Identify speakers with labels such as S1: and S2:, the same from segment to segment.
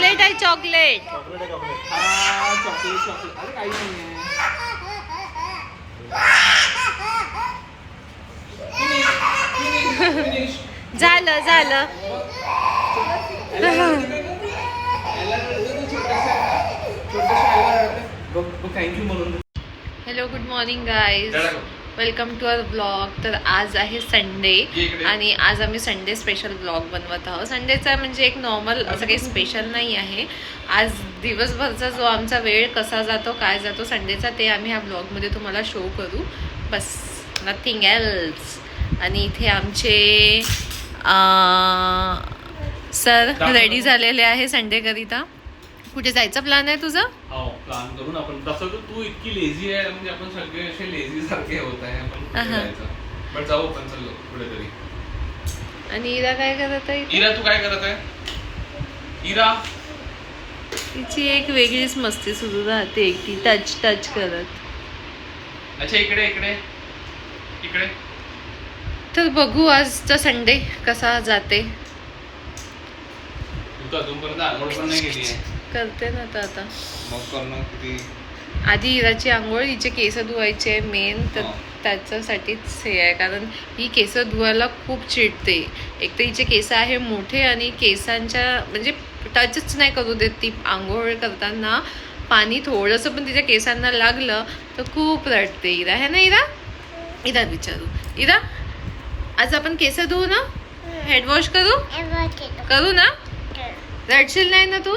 S1: Chocolate आहे chocolate.
S2: Chocolate अरे काही नाही
S1: झालं झालं.
S2: थँक्यू म्हणून.
S1: Hello good morning guys, welcome to our blog. तर आज आहे संडे आणि आज आम्ही संडे स्पेशल ब्लॉग बनवत आहोत. संडेचा म्हणजे एक नॉर्मल असं काही स्पेशल नाही आहे. आज दिवसभरचा जो आमचा वेळ कसा जातो काय जातो संडेचा ते आम्ही ह्या ब्लॉगमध्ये तुम्हाला शो करू, बस नथिंग एल्स. आणि इथे आमचे सर रेडी झालेले आहे संडेकरिता. कुठे जायचा प्लॅन आहे तुझा?
S2: हो प्लॅन करून आपण तसं तर तू इतकी लेझी आहे म्हणजे आपण सगळे असे लेझी सारखे होत आहे आपण जायचं बट जाऊ आपण चल कुठेतरी.
S1: आणि इरा काय करत आहे?
S2: इरा तू काय करत आहे? इरा
S1: तिची एक वेगळीच मस्ती सुरू राहते एकटी टच टच करत.
S2: अच्छा इकडे इकडे इकडे.
S1: तर बघू आजचा संडे कसा जाते.
S2: तू तर अजूनपर्यंत आंघोळ पण नाही केली आहे.
S1: करते ना तर आता
S2: मग करणं किती.
S1: आधी इराची आंघोळ, हिचे केस धुवायचे आहे मेन, तर त्याच्यासाठीच हे आहे. कारण ही केस धुवायला खूप चिडते. एक तर हिचे केस आहे मोठे आणि केसांच्या म्हणजे टचच नाही करू देत ती. आंघोळ करताना पाणी थोडंसं पण तिच्या केसांना लागलं तर खूप रडते इरा. है ना इरा? इरा विचारू, इरा आज आपण केस धुवू ना? हेड वॉश करू ना? रडशील नाही ना तू?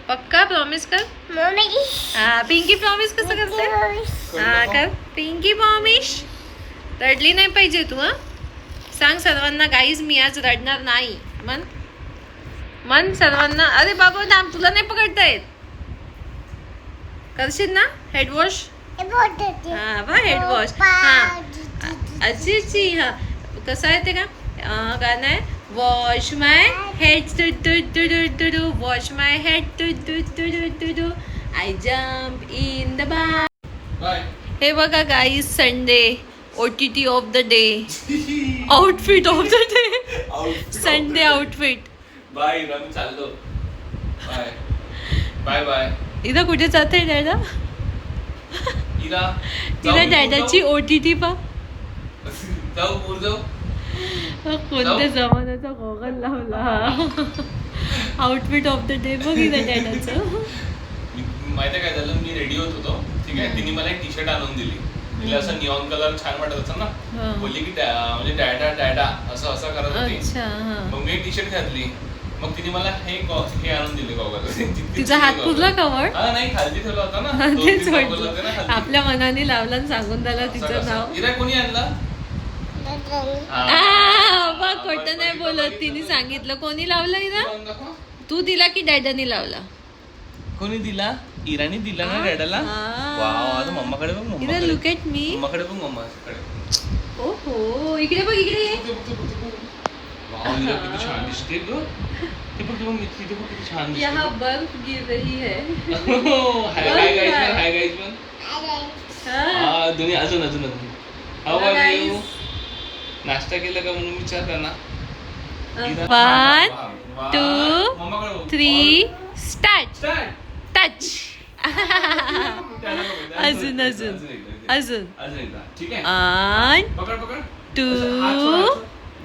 S1: पक्का प्रॉमिस कर. हा पिंकी प्रॉमिस कसं करते? हा कर पिंकी प्रॉमिस. रडली नाही पाहिजे तू. हा सांग सर्वांना गाईज मी आज रडणार नाही. मन सर्वांना. अरे बाबा थांब, तुला नाही पकडता येत. करशील ना हेड वॉश? हा बा हेड वॉश. हा अशी हा कसं आहे ते का गाणं आहे? Wash my head to to to to to to. Wash my head to to to to to to. I jump in the bye. हे बघा guys Sunday OTT of the day. Outfit of the day. Sunday outfit.
S2: Bye Ira मी चाललो. Bye bye bye.
S1: इथं कुठे जाते डॅडा?
S2: इरा
S1: तिला डॅडाची OTT पा.
S2: जाऊ पूर जाऊ.
S1: कोणत्या जमान्याचा गॉगल लावला. आउटफिट ऑफ द डे बघितलं डॅडाचं.
S2: माहिती काय झालं, मी रेडी होत होतो ठीक आहे. तिने मला एक टी शर्ट आणून दिली. तिला असं निऑन कलर छान वाटत होता ना. बोलली की म्हणजे डॅडा डॅडा असं असं करत होती. मग मी टी शर्ट घातली. मग तिने मला हे आणून दिले गॉगल.
S1: तिचा हात पुरला कवर?
S2: नाही खालती ठेवला होता ना.
S1: तेच म्हटलं आपल्या मनाने लावला आणि सांगून झालं तिचं नाव.
S2: इरा कोणी आणला?
S1: बघ खोटं नाही बोलत. तिने सांगितलं. कोणी लावलं इरा? तू दिला की डॅडानी लावला?
S2: कोणी दिला? इराणी दिला ना डॅडाला. वाव आता मम्माकडे बघ.
S1: इरा लुक एट मी.
S2: मम्माकडे बघ मम्माकडे.
S1: ओहो इकडे बघ इकडे.
S2: वाव इरा किती छान दिसते ग. ते बघ मग इथे बघ किती छान दिसते.
S1: यहाँ बर्फ गिर रही है.
S2: हाय गाइस पण. हा दुनिया अजून अजून अजून. How are you? नाश्ता केला का म्हणून विचार कर ना.
S1: 1 2 3 स्टार्ट. टच. अजून अजून अजून.
S2: ठीक आहे.
S1: 1
S2: पकड पकड.
S1: 2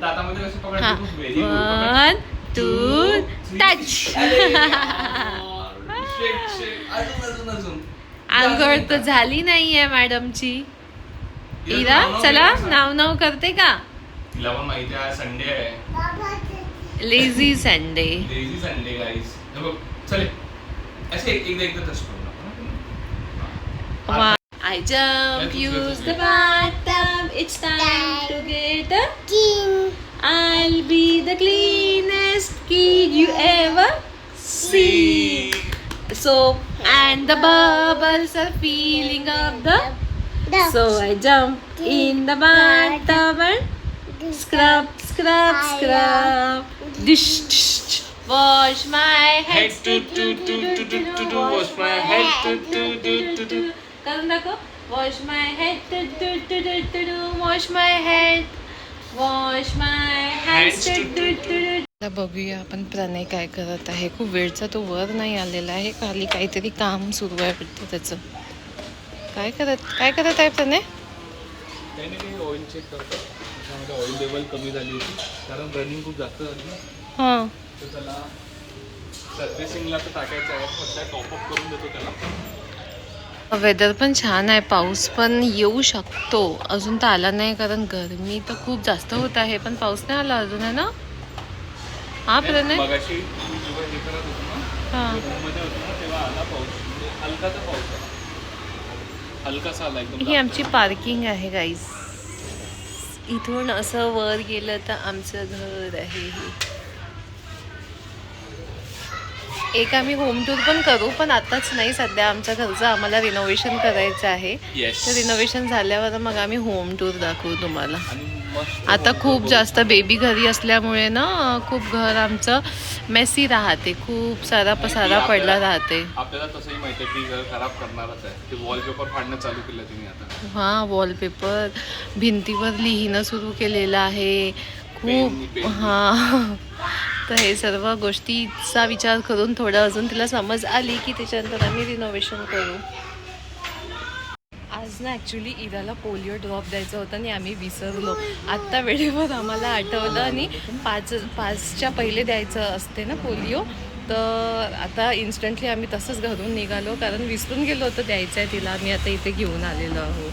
S2: दातामध्ये कसं पकड.
S1: 1 2 टच.
S2: अजून अजून.
S1: आंघोळ तर झाली नाहीये मॅडमची. इरा चला नाव करते का?
S2: तिला पण माहिती आहे संडे आहे.
S1: Lazy Sunday.
S2: लेझी संडे गाईस. बघ चल ऐसे एकदा टच करू.
S1: I jump, use the bathtub. It's time to get a clean. I'll be the cleanest kid you ever see. Soap and the bubbles are filling up the. So I jump in the bathtub and scrub, scrub, scrub. Dish, dish, dish. Wash my head.
S2: Wash my head.
S1: करून दाखव. Wash my head. Wash my head. Wash my hands. आता बघूया आपण प्रणय काय करत आहे. खूप वेळचा तो वर नाही आलेला आहे, खाली काहीतरी काम सुरू आहे वाटतं त्याचं. काय करत आहे प्रणय?
S2: काही नाही, काही ऑइल चेक करतो. त्याच्यामध्ये ऑइल लेवल कमी झाली होती कारण रनिंग खूप जास्त झाली ना.
S1: हां,
S2: तर त्याला सर्व्हिसिंगला तर टाकायचं आहे, म्हटलं टॉपअप करून देतो त्याला.
S1: वेदर पण छान आहे, पाऊस पण येऊ शकतो. अजून तर आला नाही कारण गरमी तर खूप जास्त होत आहे, पण पाऊस नाही आला अजून आहे ना. हा प्रणय.
S2: मगाशी जेव्हा हे करत होतो ना,
S1: हां,
S2: रूममध्ये होतो ना, तेव्हा आला पाऊस. म्हणजे हलकाचा पाऊस आला, हलकासा आला एकदम.
S1: ही आमची पार्किंग आहे गाईज. इथून असं वर गेलं तर आमचं घर आहे. एक आम्ही होम टूर पण करू, पण आताच नाही. सध्या आमच्या घरचं आम्हाला रिनोव्हेशन करायचं आहे.
S2: Yes.
S1: तर रिनोव्हेशन झाल्यावर मग आम्ही होम टूर दाखवू तुम्हाला.
S2: आणि मस्त
S1: आता
S2: home
S1: खूप
S2: tour
S1: जास्त
S2: करू.
S1: बेबी घरी असल्यामुळे ना खूप घर आमचं मेसी राहते, खूप सारा पसारा पडला राहते.
S2: आपल्याला तसंही माहिती आहे की घर खराब करणारच आहे. ते वॉलपेपर फाडणं चालू केलं तुम्ही आता.
S1: हां, वॉलपेपर भिंतीवर लिहिणं सुरू केलेलं आहे खूप. हां, तर हे सर्व गोष्टीचा विचार करून थोडं अजून तिला समज आली की त्याच्यानंतर आम्ही रिनोव्हेशन करू. आज ना ॲक्च्युली इराला पोलिओ ड्रॉप द्यायचा होता आणि आम्ही विसरलो. आत्ता वेळेवर आम्हाला आठवलं आणि 5च्या पहिले द्यायचं असते ना पोलिओ. तर आता इन्स्टंटली आम्ही तसंच घरून निघालो कारण विसरून गेलो होतं द्यायचं आहे तिला. आम्ही आता इथे घेऊन आलेलो आहोत.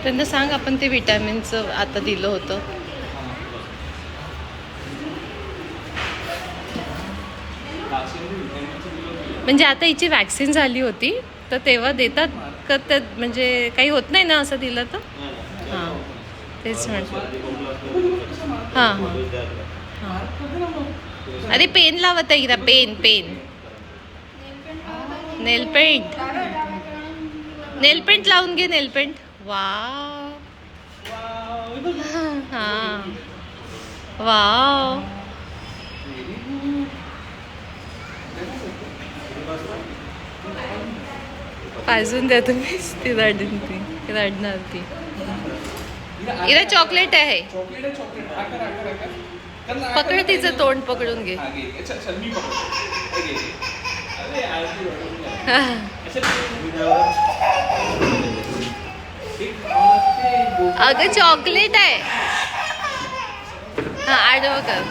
S1: त्यांना सांग आपण ते विटॅमिनचं आता दिलं होतं. म्हणजे आता हिची वॅक्सिन झाली होती तर तेव्हा देतात का? त्यात म्हणजे काही होत नाही ना असं दिलं तर? हां, तेच म्हटलं. हां हां. अरे पेन लावत आहे इरा, पेन नेल पेंट लावून घे, नेल पेंट. वाव, हां, वाव. पाजून द्या तुम्ही. ती रडणार ती. इरा चॉकलेट आहे, पकड तिचं तोंड पकडून घे. अगं चॉकलेट आहे. हा, आडवं कर.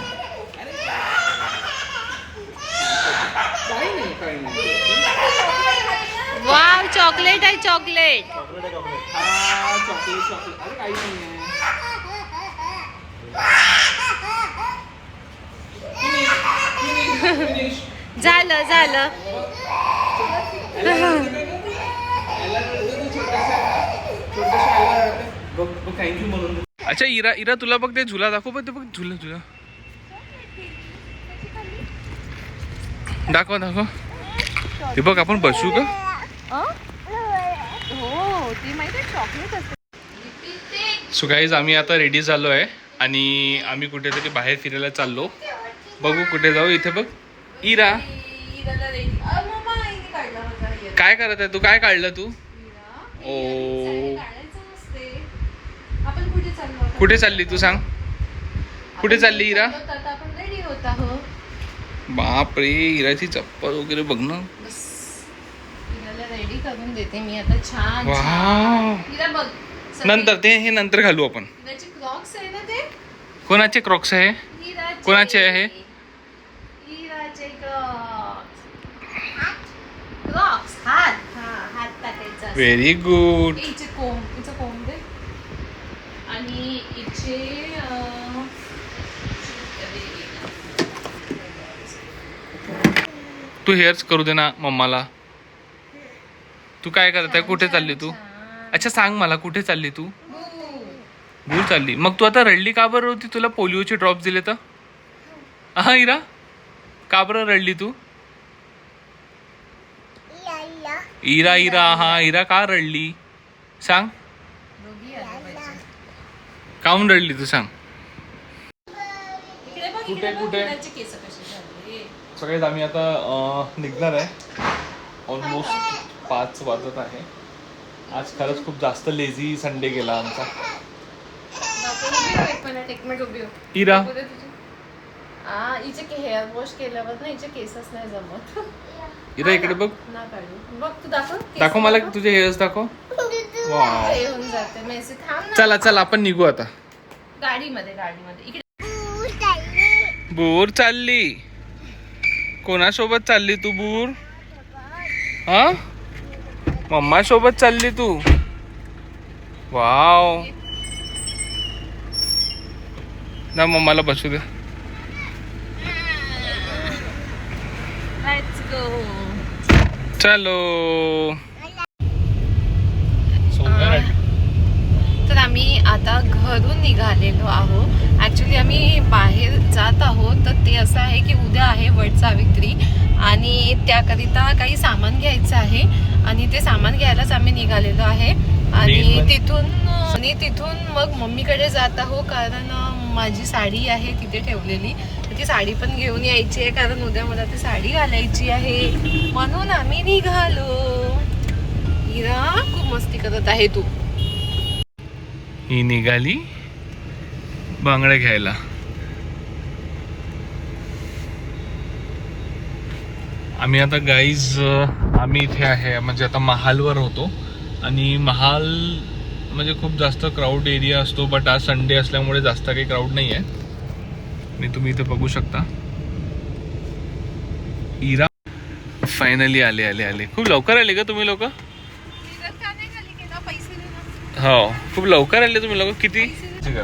S1: वाव, चॉकलेट आहे, चॉकलेट. झालं.
S2: अच्छा इरा तुला बघ ते झुला दाखव. बघ ते बघ झुला दाखव. ते बघ आपण बसू का? सो गाईज आम्ही आता रेडी झालो आहे आणि आम्ही कुठेतरी बाहेर फिरायला चाललो. बघू कुठे जाऊ. इथे बघ इरा काय करत आहे तू? काय काढलं तू? ओ, कुठे चालली तू? सांग कुठे चालली इरा? बाप रे, इराची चप्पल वगैरे बघ ना.
S1: रेडी करून देते मी आता छान.
S2: वाव, नंतर ते हे नंतर घालू आपण.
S1: क्रॉक्स आहे ना ते.
S2: कोणाचे क्रॉक्स आहे? कोणाचे आहे?
S1: क्रॉक्स. हात टाकायचा.
S2: Very good.
S1: इचे कोंब दे. आणि इचे
S2: तू हेअर्स करू दे ना मम्माला. तू काय करत आहे? कुठे चालली तू? अच्छा सांग मला, कुठे चालली तू? दूर चालली. मग तू आता रडली का बरं होती? तुला पोलिओचे ड्रॉप्स दिले तर? हा इरा, का बरं रडली तू? इरा हा इरा का रडली सांग. काहून रडली तू सांग. कुठे सगळेच आम्ही आता निघणार आहे. ऑलमोस्ट 5 वाजत आहे. आज खरंच खूप जास्त लेझी संडे गेला आमचा.
S1: एक मिनिट उभी हो.
S2: इरा
S1: हिचे हेअर वॉश केल्यावर ना हिचे केसच नाही जमत.
S2: इरा इकडे बघ.
S1: ना काढू. बघ तू दाखव.
S2: दाखव मला तुझे हेअर्स दाखव.
S1: हे होऊन जाते मेसी. थांब ना.
S2: चला चला आपण निघू आता.
S1: गाडीमध्ये इकडे.
S2: बूर चालली. कोणासोबत चालली तू बूर? हा मम्मा सोबत चालली तू? वाव. ना मम्माला बसू दे.
S1: Let's go.
S2: चलो.
S1: तर आम्ही आता घरून निघालेलो आहोत. ॲक्च्युली आम्ही बाहेर जात आहोत. तर ते असं आहे की उद्या आहे वटसावित्री आणि त्याकरिता काही सामान घ्यायचं आहे आणि ते सामान घ्यायलाच आम्ही निघालेलो आहे. आणि तिथून मग मम्मीकडे जात आहो कारण माझी साडी आहे तिथे ठेवलेली. तर ती साडी पण घेऊन यायची आहे कारण उद्या मला ती साडी घालायची आहे म्हणून आम्ही निघालो. इरा खूप मस्ती करत आहे तू.
S2: ही निघाली बांगड्या घ्यायला. आम्ही आता गाईज आम्ही इथे आहे म्हणजे आता महालवर होतो आणि महाल म्हणजे खूप जास्त क्राऊड एरिया असतो बट आज संडे असल्यामुळे जास्त काही क्राऊड नाही आहे. मी तुम्ही इथे बघू शकता. इरा फायनली आले. खूप लवकर आले का तुम्ही लोक? हो खूप लवकर आले तुम्ही लोक. किती?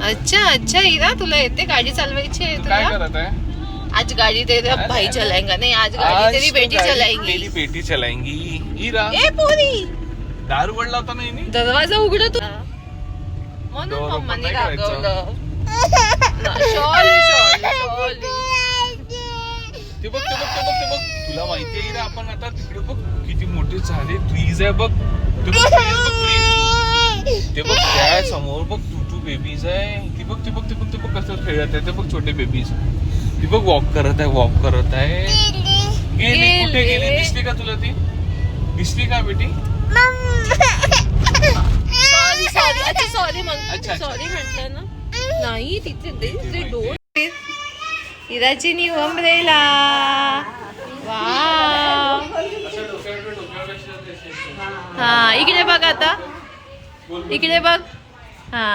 S1: अच्छा इरा तुला येते गाडी चालवायची आहे तुला?
S2: काय करत आहे?
S1: आज गाडी तेरा भाई चलाएगा. नहीं आज गाड़ी तेरी बेटी चलाएगी.
S2: मेरी बेटी चलाएंगी. इरा
S1: ए पोरी
S2: दार उघडला होता ना हिने?
S1: दरवाजा उघड तू म्हणून मम्माने रागवलं. शॉल
S2: ते बघ तुला माहितीये इरा आपण आता तिकडे बघ किती मोठे झाले ट्रीज आहे बघ. ते बघ त्या समोर बघ टू बेबीज आहे. ती बघ कसं खेळत आहे. ते बघ छोटे बेबीज. ती बघ वॉक करत आहे. गेली कुठे गेली? दिसली का तुला ती? दिसली का बेटी? सॉरी
S1: म्हटलं ना. नाही तिथे दोन इराची न्यू अम्ब्रेला. वाव. हा इकडे बघ आता. इकडे बघ. हा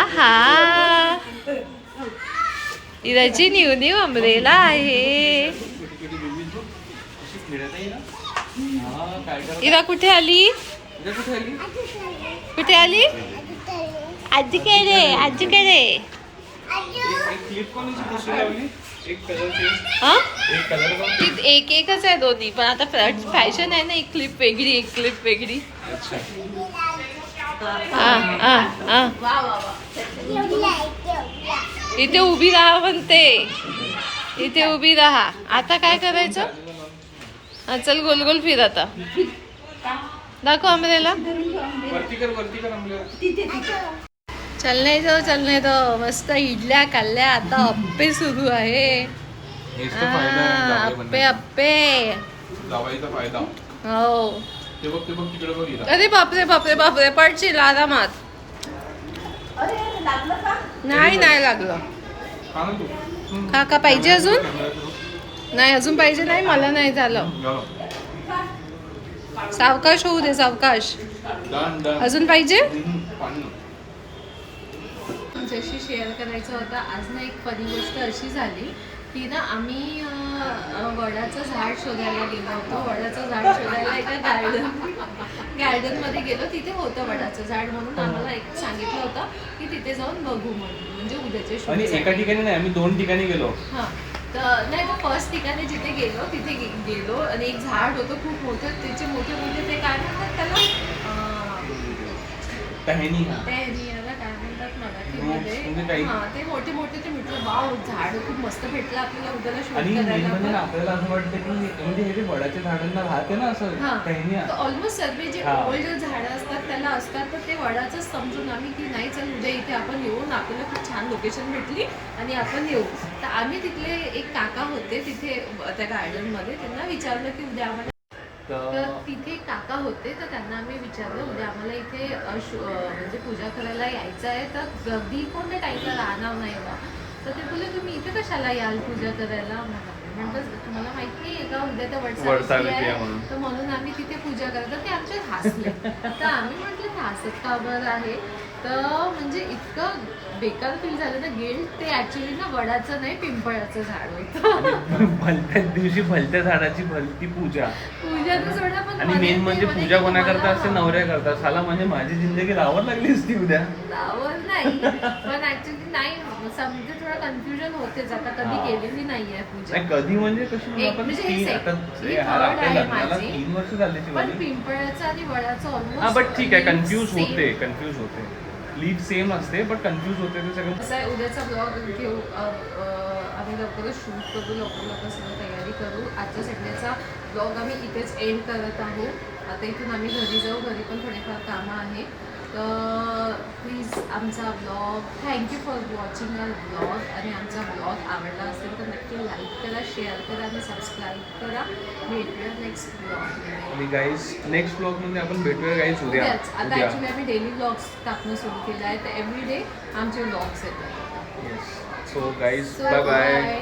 S1: आहा इराची न्यू अम्ब्रेला आहे. इरा कुठे आली? आजीकडे. एकच आहे दोन्ही पण आता फॅशन आहे ना. एक क्लिप वेगळी. इथे उभी राहा म्हणते. इथे उभी राहा. आता काय करायचं? चल गोल फिर आता. दाखव अमरेला. चलने दो. मस्त इडल्या खाल्ल्या. आता अप्पे सुरू आहे. अप्पे हो. अरे बापरे पडशील आरामात. नाही लागलं. का पाहिजे अजून? नाही अजून पाहिजे. नाही मला नाही झालं. सावकाश होऊ दे. सावकाश. अजून पाहिजे? जशी शेअर करायचं होतं आज ना एक फनी गोष्ट अशी झाली की ना आम्ही वडाचं झाड शोधायला गेलो होतो. वडाचं झाड शोधायला एका गार्डनमध्ये गेलो. तिथे होतं वडाचं झाड म्हणून आम्हाला एक सांगितलं होतं की तिथे जाऊन बघू म्हणून. म्हणजे उद्याच्या शूट.
S2: एका ठिकाणी नाही आम्ही 2 ठिकाणी गेलो.
S1: हां तर नाही तर फर्स्ट ठिकाणी जिथे गेलो तिथे गेलो आणि एक झाड होतं खूप मोठं. त्याचे मोठे ते काय म्हणतात त्याला? टहनी. काय म्हणतात मला ओळखीमध्ये
S3: म्हणजे काही
S1: हा ते मोठे मोठे ते म्हटलं वाव झाड खूप मस्त भेटलं आपल्याला उद्याला शूट
S3: आणि मेन
S1: करायला
S3: म्हणजे
S1: पण.
S3: आपल्याला असं वाटतं की म्हणजे हे जे वडाच्या झाडांना राहते ना असं काही
S1: ऑलमोस्ट सर्व जे
S3: हा.
S1: ओल्ड जे झाडं असतात त्याला असतात तर ते वडाचंच समजून आम्ही की नाही चल उद्या इथे आपण येऊन आपल्याला खूप छान लोकेशन भेटली आणि आपण येऊ. तर आम्ही तिथले एक काका होते तिथे त्या गार्डनमध्ये त्यांना विचारलं की उद्या आम्हाला तर तिथे काका होते तर त्यांना आम्ही विचारलं उद्या आम्हाला इथे म्हणजे पूजा करायला यायचं आहे तर गर्दी कोणत्या टाईमला राहणार नाही का. तर ते बोलले तुम्ही इथे कशाला याल पूजा करायला. म्हणतात तुम्हाला माहिती नाही आहे का उद्या तर वटसावित्री आहे तर म्हणून आम्ही तिथे पूजा करतो. ते आमच्यात हसले तर आम्ही म्हटलं हसत का बरं आहे. तर म्हणजे इतकं बेकार फील झालं ना गिल्ट ते ऍक्च्युली ना वडाचं नाही पिंपळाचं झाड होतं.
S3: भलत्याच दिवशी भलत्या झाडाची भलती पूजा
S1: पूजाचं सोडा पण
S3: आणि मेन म्हणजे पूजा कोणा करता असते नवऱ्या करता. साला म्हणजे माझी जिंदगी लावत लागली असती उद्या.
S1: लावत नाही पण ऍक्च्युली नाही समजे थोडं कन्फ्युजन होतेच. आता कधी केलेली नाहीये पूजा.
S3: नाही कधी म्हणजे कशी आपण
S1: म्हणजे
S3: तीन
S1: हे
S3: आता
S1: ही
S3: आपल्या
S1: third आहे
S3: लग्नाला
S1: माझी.
S3: 3 वर्ष झाली
S1: पण
S3: शिवानी.
S1: पिंपळाचं आणि वडाचं
S3: हा
S1: ऑलमोस्ट
S3: बट ठीक आहे कन्फ्यूज होते लीफ सेम असते बट कन्फ्यूज होते ते सगळं.
S1: कसं आहे उद्याचा ब्लॉग घेऊ आम्ही लवकरच शूट करू लवकर सगळं तयारी करू. आजच्या संडेचा ब्लॉग आम्ही इथेच एंड करत आहोत. आता इथून आम्ही घरी जाऊ. घरी पण थोडेफार कामं आहे तर प्लीज आमचा blog thank you for watching our blog. आणि आमचा ब्लॉग आवडला असेल तर नक्की लाईक करा शेअर करा आणि सबस्क्राईब करा. भेटूया नेक्स्ट ब्लॉग.
S3: आणि गाईज नेक्स्ट ब्लॉग मध्ये आपण भेटूया गाईज उद्या.
S1: आता ॲक्च्युली आम्ही डेली ब्लॉग्स टाकणं सुरू केलं आहे तर एव्हरी डे आमचे ब्लॉग्स येतात.
S3: So guys bye bye.